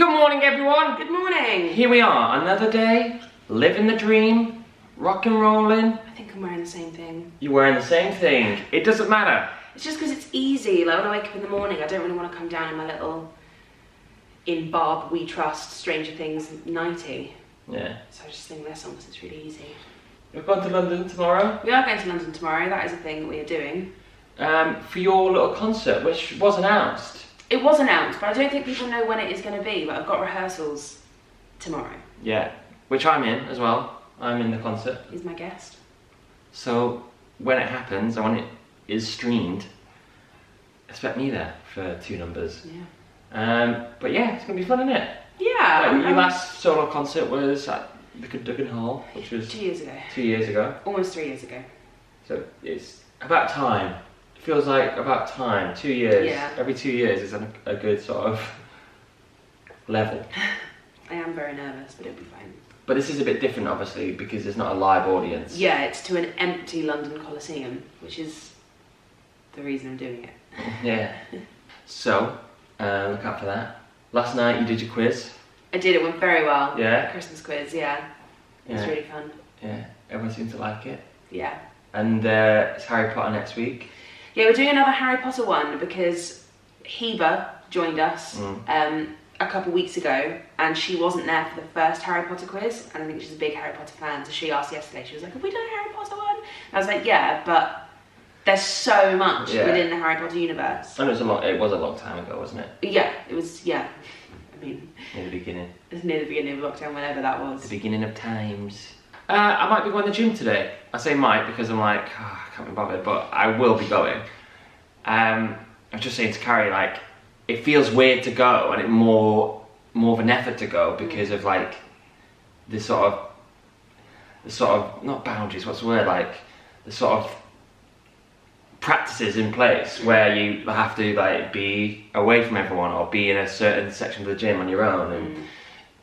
Good morning, everyone. Good morning. Here we are, another day, living the dream, rock and rolling. I think I'm wearing the same thing. You're wearing the same thing. It doesn't matter. It's just because it's easy. Like when I wake up in the morning, I don't really want to come down in my little In Barb We Trust Stranger Things nightie. Yeah. So I just think this on because it's really easy. We're going to London tomorrow. We are going to London tomorrow. That is a thing that we are doing. For your little concert, which was announced. It was announced, but I don't think people know when it is going to be. But I've got rehearsals tomorrow. Yeah, which I'm in as well. I'm in the concert. He's my guest. So when it happens, and when it is streamed, expect me there for 2 numbers. Yeah. But yeah, it's going to be fun, isn't it? Yeah. Your last solo concert was at the Duggan Hall, which was 2 years ago. 2 years ago. Almost 3 years ago. So it's about time. It feels like about time. 2 years. Yeah. Every 2 years is a good sort of level. I am very nervous, but it'll be fine. But this is a bit different, obviously, because there's not a live audience. Yeah, it's to an empty London Coliseum, which is the reason I'm doing it. Yeah. So, look out for that. Last night you did your quiz. I did, it went very well. Yeah. Christmas quiz, yeah. It was really fun. Yeah, everyone seemed to like it. Yeah. And it's Harry Potter next week. Yeah, we're doing another Harry Potter one because Heba joined us a couple weeks ago and she wasn't there for the first Harry Potter quiz, and I think she's a big Harry Potter fan, so she asked yesterday, she was like, have we done a Harry Potter one? And I was like, yeah, but there's so much within the Harry Potter universe. And it was a long time ago, wasn't it? Yeah, it was, yeah. I mean, near the beginning. It was near the beginning of lockdown, whenever that was. The beginning of times. I might be going to the gym today. I say might because I'm like, I can't be bothered, but I will be going. I was just saying to Carrie, like, it feels weird to go and it more of an effort to go because of like the sort of not boundaries, what's the word, like the sort of practices in place where you have to like be away from everyone or be in a certain section of the gym on your own, and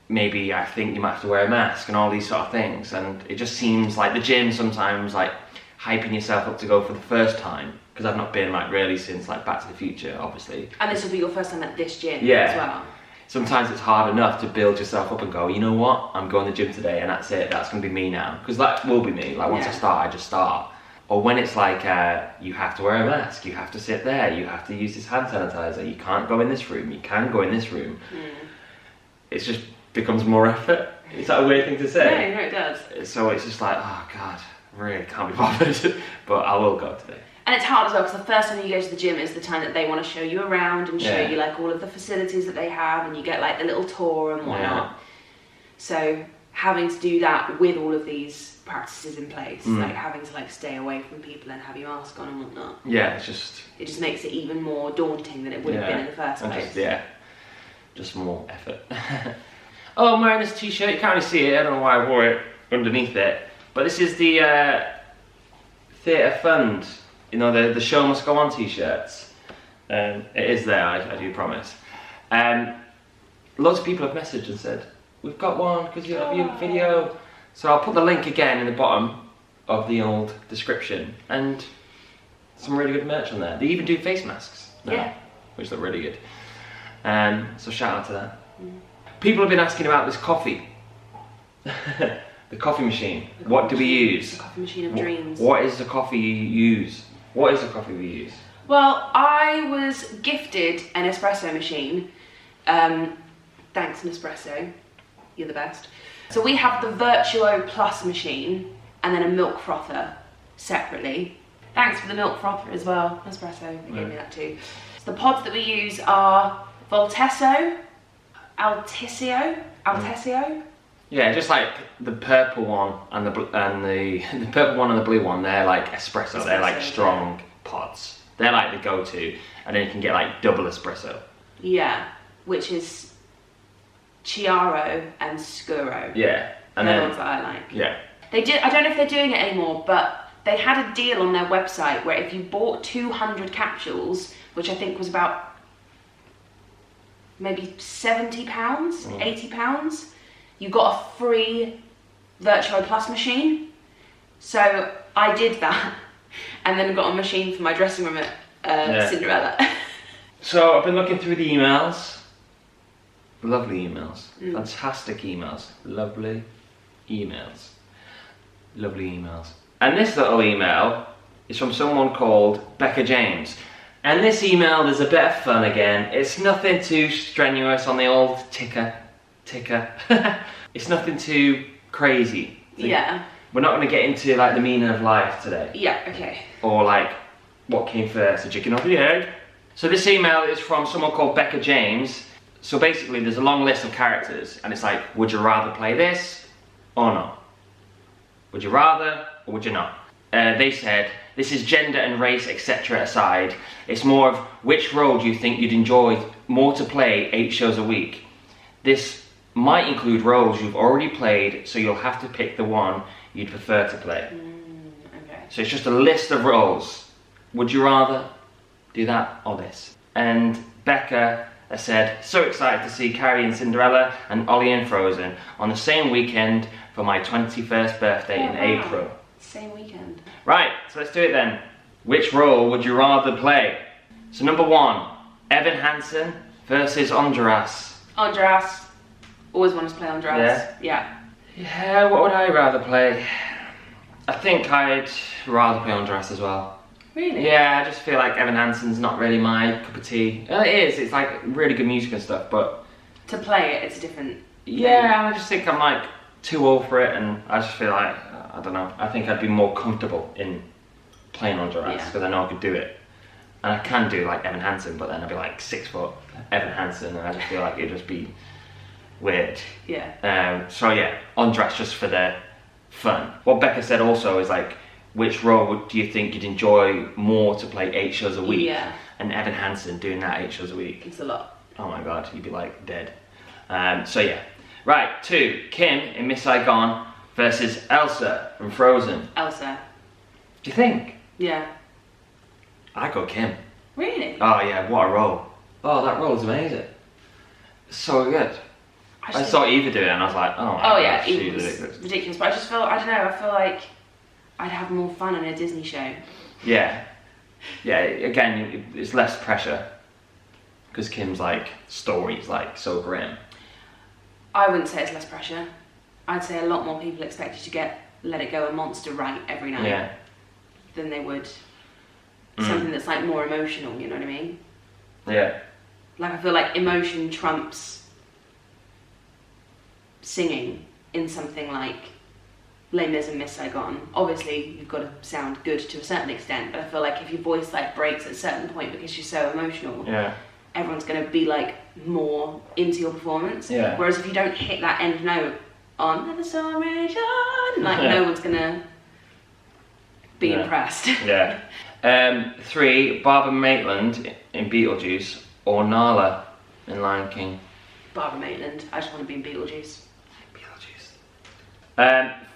maybe I think you might have to wear a mask and all these sort of things, and it just seems like the gym sometimes like hyping yourself up to go for the first time, because I've not been like really since like Back to the Future, obviously. And this will be your first time at this gym as well. Sometimes it's hard enough to build yourself up and go, you know what, I'm going to the gym today and that's it, that's going to be me now. Because that will be me, like once I start, I just start. Or when it's like, you have to wear a mask, you have to sit there, you have to use this hand sanitizer, you can't go in this room, you can go in this room. It just becomes more effort. Is that a weird thing to say? No, it does. So it's just like, oh God, I really can't be bothered. But I will go today. And it's hard as well because the first time you go to the gym is the time that they want to show you around and show you like all of the facilities that they have, and you get like the little tour and whatnot. So having to do that with all of these practices in place, like having to like stay away from people and have your mask on and whatnot. Yeah, it just makes it even more daunting than it would have been in the first place. Just more effort. Oh, I'm wearing this t-shirt, you can't really see it, I don't know why I wore it underneath it. But this is the Theatre Fund, you know, the Show Must Go On t-shirts. It is there, I do promise. Lots of people have messaged and said, we've got one because you have your video. So I'll put the link again in the bottom of the old description, and some really good merch on there. They even do face masks now, which look really good. So shout out to that. People have been asking about this coffee. The coffee machine. What do we use? The coffee machine of dreams. What is the coffee you use? What is the coffee we use? Well, I was gifted an espresso machine. Thanks, Nespresso. You're the best. So we have the Virtuo Plus machine and then a milk frother separately. Thanks for the milk frother as well, Nespresso. They gave me that too. So the pods that we use are Voltesso, Altissio. Yeah, just like the purple one and the purple one and the blue one. They're like espresso. They're like strong pods. They're like the go-to, and then you can get like double espresso. Yeah, which is Chiaro and Scuro. Yeah, and they're the ones that I like. Yeah, they did. I don't know if they're doing it anymore, but they had a deal on their website where if you bought 200 capsules, which I think was about maybe £70, £80, you got a free Virtuo Plus machine. So I did that, and then got a machine for my dressing room at Cinderella. So I've been looking through the emails. Lovely emails. Fantastic emails. Lovely emails. Lovely emails. And this little email is from someone called Becca James. And this email, there's a bit of fun again. It's nothing too strenuous on the old ticker. It's nothing too crazy. Yeah. We're not going to get into like the meaning of life today. Yeah, okay. Or like what came first, the chicken or the egg. So this email is from someone called Becca James. So basically there's a long list of characters and it's like, would you rather play this or not? Would you rather or would you not? They said, this is gender and race etc. aside. It's more of which role do you think you'd enjoy more to play 8 shows a week? This might include roles you've already played, so you'll have to pick the one you'd prefer to play. Okay. So it's just a list of roles. Would you rather do that or this? And Becca has said, so excited to see Carrie and Cinderella and Ollie and Frozen on the same weekend for my 21st birthday in April. Same weekend. Right, so let's do it then. Which role would you rather play? So number 1, Evan Hansen versus Honduras. Honduras. Always wanted to play Honduras. Yeah. Yeah, what would I rather play? I think I'd rather play Honduras as well. Really? Yeah, I just feel like Evan Hansen's not really my cup of tea. It is, it's like really good music and stuff, but... To play it, it's different. Yeah, I just think I'm like too old for it, and I just feel like, I don't know, I think I'd be more comfortable in playing Honduras, because I know I could do it. And I can do like Evan Hansen, but then I'd be like 6 foot Evan Hansen, and I just feel like it'd just be weird. Yeah. So yeah, Honduras just for the fun. What Becca said also is like, which role do you think you'd enjoy more to play 8 shows a week? Yeah. And Evan Hansen doing that 8 shows a week. It's a lot. Oh my god, you'd be like dead. So yeah. Right, 2, Kim in Miss Saigon versus Elsa from Frozen. Elsa. Do you think? Yeah. I'd go Kim. Really? Oh yeah, what a role. Oh, that role is amazing. So good. I saw Eva do it and I was like, oh my god, yeah, she's it was ridiculous. But I just feel, I don't know, I feel like I'd have more fun in a Disney show. Yeah. Yeah, again, it's less pressure. Because Kim's like, story's like so grim. I wouldn't say it's less pressure. I'd say a lot more people expect you to get Let It Go a monster right every night than they would something that's like more emotional, you know what I mean? Yeah. Like I feel like emotion trumps singing in something like Les Mis and Miss Saigon. Obviously you've got to sound good to a certain extent, but I feel like if your voice like breaks at a certain point because you're so emotional, everyone's going to be like more into your performance. Yeah. Whereas if you don't hit that end note on "Never Saw Rain Shine," like no one's going to be impressed. Yeah. 3, Barbara Maitland in Beetlejuice or Nala in Lion King. Barbara Maitland. I just want to be in Beetlejuice.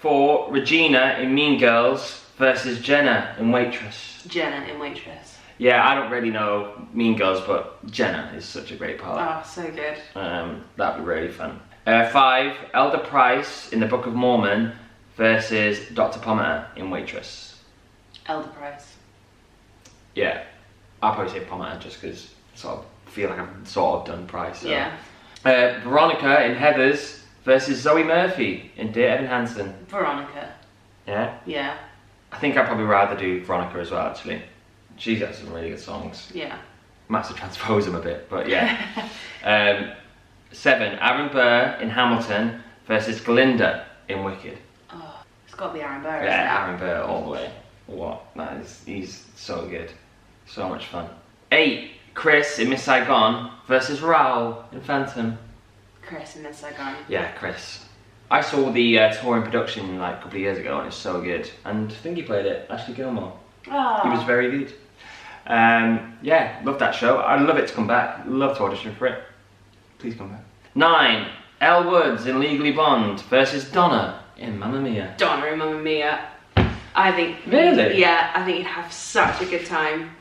4, Regina in Mean Girls versus Jenna in Waitress. Jenna in Waitress. Yeah, I don't really know Mean Girls, but Jenna is such a great part. Oh, so good. That'd be really fun. 5, Elder Price in the Book of Mormon versus Dr. Pomatter in Waitress. Elder Price. Yeah, I'll probably say Pomatter just because I sort of feel like I've sort of done Price. So. Yeah. Veronica in Heathers versus Zoe Murphy in Dear Evan Hansen. Veronica. Yeah? Yeah. I think I'd probably rather do Veronica as well, actually. She's got some really good songs. Yeah. Might have to transpose them a bit, but yeah. 7, Aaron Burr in Hamilton versus Glinda in Wicked. Oh, it's got to be Aaron Burr. Yeah, Aaron Burr all the way. What? He's so good. So much fun. 8, Chris in Miss Saigon versus Raoul in Phantom. Chris in Miss Saigon. Yeah, Chris. I saw the tour in production like a couple of years ago and it's so good. And I think he played it, Ashley Gilmore. Oh. He was very good. Yeah, love that show. I'd love it to come back. Love to audition for it. Please come back. 9, Elle Woods in Legally Blonde versus Donna in Mamma Mia. Donna in Mamma Mia. I think... Really? Yeah, I think you'd have such a good time.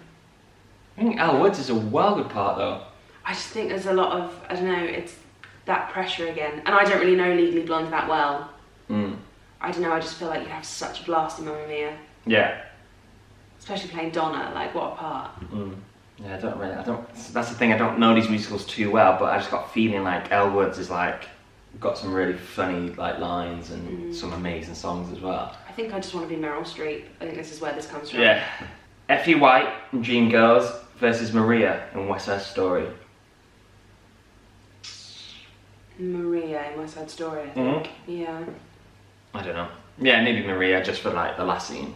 I think Elle Woods is a well good part though. I just think there's a lot of, I don't know, it's that pressure again. And I don't really know Legally Blonde that well. I don't know, I just feel like you'd have such a blast in Mamma Mia. Yeah. Especially playing Donna, like what a part. Yeah, I don't, that's the thing, I don't know these musicals too well, but I just got a feeling like Elle Woods is like, got some really funny like lines and some amazing songs as well. I think I just want to be Meryl Streep. I think this is where this comes from. Yeah. Effie White in Dreamgirls versus Maria in West Side Story. Maria in West Side Story, I think. Yeah. I don't know. Yeah, maybe Maria just for like the last scene.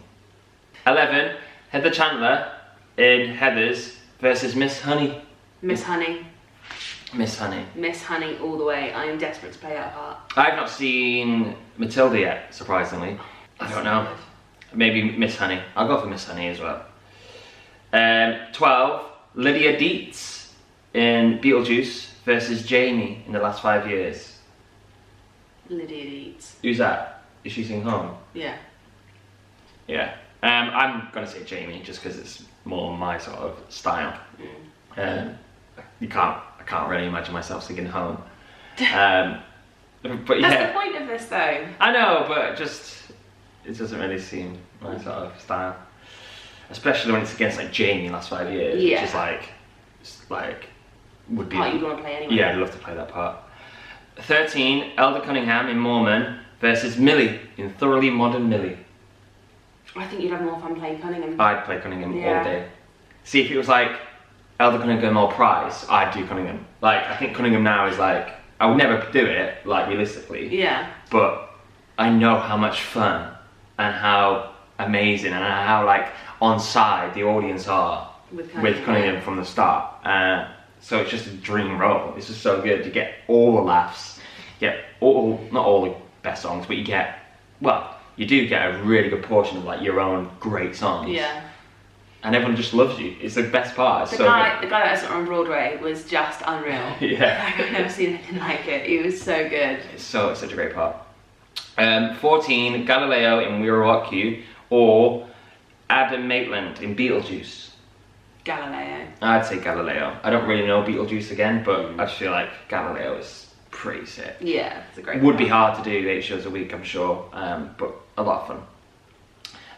11, Heather Chandler in Heathers versus Miss Honey. Miss Honey. Miss Honey. Miss Honey all the way. I am desperate to play that part. I've not seen Matilda yet, surprisingly. I don't know. Maybe Miss Honey. I'll go for Miss Honey as well. 12, Lydia Dietz in Beetlejuice versus Jamie in The Last 5 Years. Lydia Dietz. Who's that? Is she singing Home? Yeah. Yeah. I'm gonna say Jamie just because it's more my sort of style. I can't really imagine myself singing Home. But yeah. That's the point of this though. I know, but it doesn't really seem my sort of style. Especially when it's against like Jamie in the Last 5 Years, yeah. which is like would be. Part you'd want to play anyway. Yeah, I'd love to play that part. 13, Elder Cunningham in Mormon versus Millie in Thoroughly Modern Millie. I think you'd have more fun playing Cunningham. I'd play Cunningham all day. See, if it was like Elder Cunningham or Price, I'd do Cunningham. Like, I think Cunningham now is like, I would never do it, like, realistically. Yeah. But I know how much fun and how amazing and how, like, on side the audience are with Cunningham from the start. So it's just a dream role. It's just so good. You get all the laughs. You get not all the best songs, but you get, well, you do get a really good portion of like your own great songs. Yeah. And everyone just loves you. It's the best part. It's the guy that I saw on Broadway was just unreal. Yeah. Like, I've never seen anything like it. He was so good. It's such a great part. 14, Galileo in We Will Rock You, or Adam Maitland in Beetlejuice. Galileo. I'd say Galileo. I don't really know Beetlejuice again, but I just feel like Galileo is pretty sick. Yeah, it's a great Would be hard to do 8 shows a week, I'm sure, but a lot of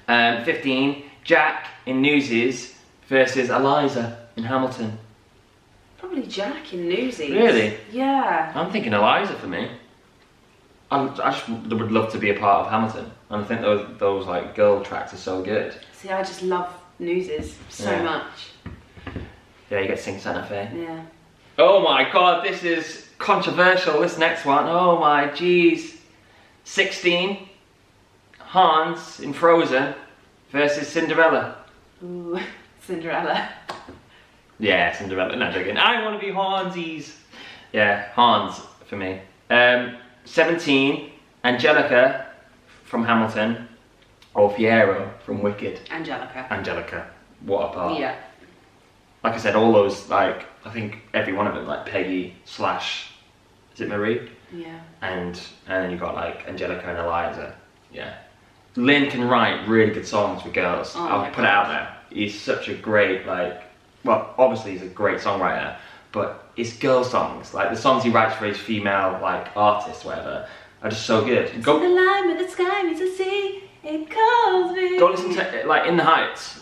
fun. 15, Jack in Newsies versus Eliza in Hamilton. Probably Jack in Newsies. Really? Yeah. I'm thinking Eliza for me. I just would love to be a part of Hamilton, and I think those like girl tracks are so good. See, I just love Newsies so much. Yeah, you get to sing Santa Fe. Yeah. Oh my god, this is controversial, this next one. Oh my jeez. 16, Hans in Frozen versus Cinderella. Ooh, Cinderella. Yeah, Cinderella. No, joking. I want to be Hansies. Yeah, Hans for me. 17, Angelica from Hamilton, or Fiero from Wicked. Angelica. What a part. Yeah. Like I said, all those, like, I think every one of them, like Peggy / is it Marie? Yeah. And then you've got like Angelica and Eliza. Yeah. Lynn can write really good songs for girls. I'll put it out there. He's such a great, like, well, obviously he's a great songwriter, but his girl songs, like the songs he writes for his female, like, artists, whatever, are just so good. Go, the line with the sky meets the sea, it calls me. Go listen to, like, In the Heights.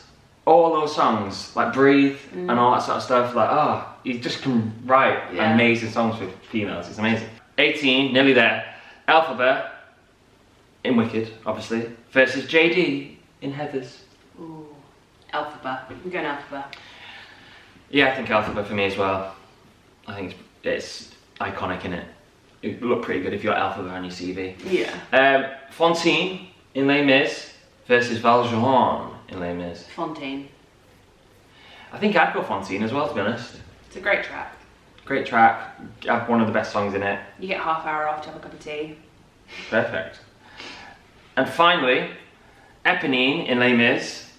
All those songs, like Breathe and all that sort of stuff, like, he just can write amazing songs for females. It's amazing. 18, nearly there. Elphaba in Wicked, obviously, versus JD in Heathers. Ooh, Elphaba. We're going Elphaba. Yeah, I think Elphaba for me as well. I think it's iconic, innit? It would look pretty good if you got Elphaba on your CV. Yeah. Fontaine in Les Mis versus Valjean in Les Mis. Fontaine. I think I'd go Fontaine as well, to be honest. It's a great track. Great track. Have one of the best songs in it. You get half hour off to have a cup of tea. Perfect. And finally, Eponine in Les Mis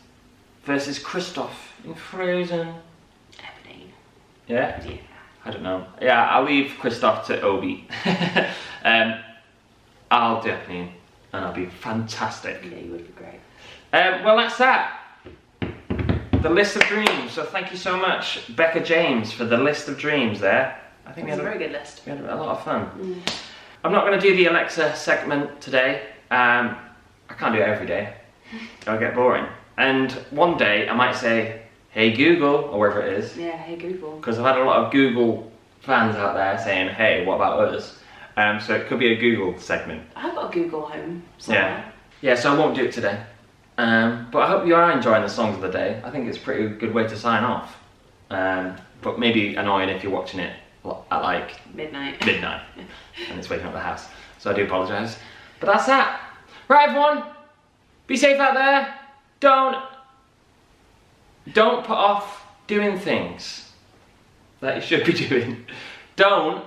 versus Christophe in Frozen. Eponine. Yeah? Yeah. I don't know. Yeah, I'll leave Christophe to Obi. I'll do Eponine, and I'll be fantastic. Yeah, you would be great. Well, that's that. The list of dreams. So thank you so much, Becca James, for the list of dreams there. I think it was a very good list. We had a lot of fun. I'm not going to do the Alexa segment today. I can't do it every day. It'll get boring. And one day I might say, Hey Google, or wherever it is. Yeah, hey Google. Because I've had a lot of Google fans out there saying, hey, what about us? So it could be a Google segment. I've got a Google Home somewhere. Yeah, so I won't do it today. But I hope you are enjoying the songs of the day. I think it's a pretty good way to sign off. But maybe annoying if you're watching it at like midnight and it's waking up the house. So I do apologise. But that's that. Right, everyone, be safe out there. Don't put off doing things that you should be doing. Don't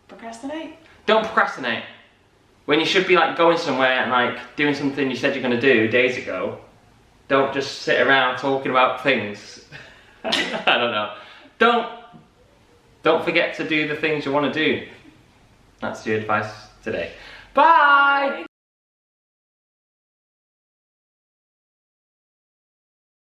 procrastinate. When you should be like going somewhere and like doing something you said you're going to do days ago. Don't just sit around talking about things. I don't know. Don't forget to do the things you want to do. That's the advice today. Bye!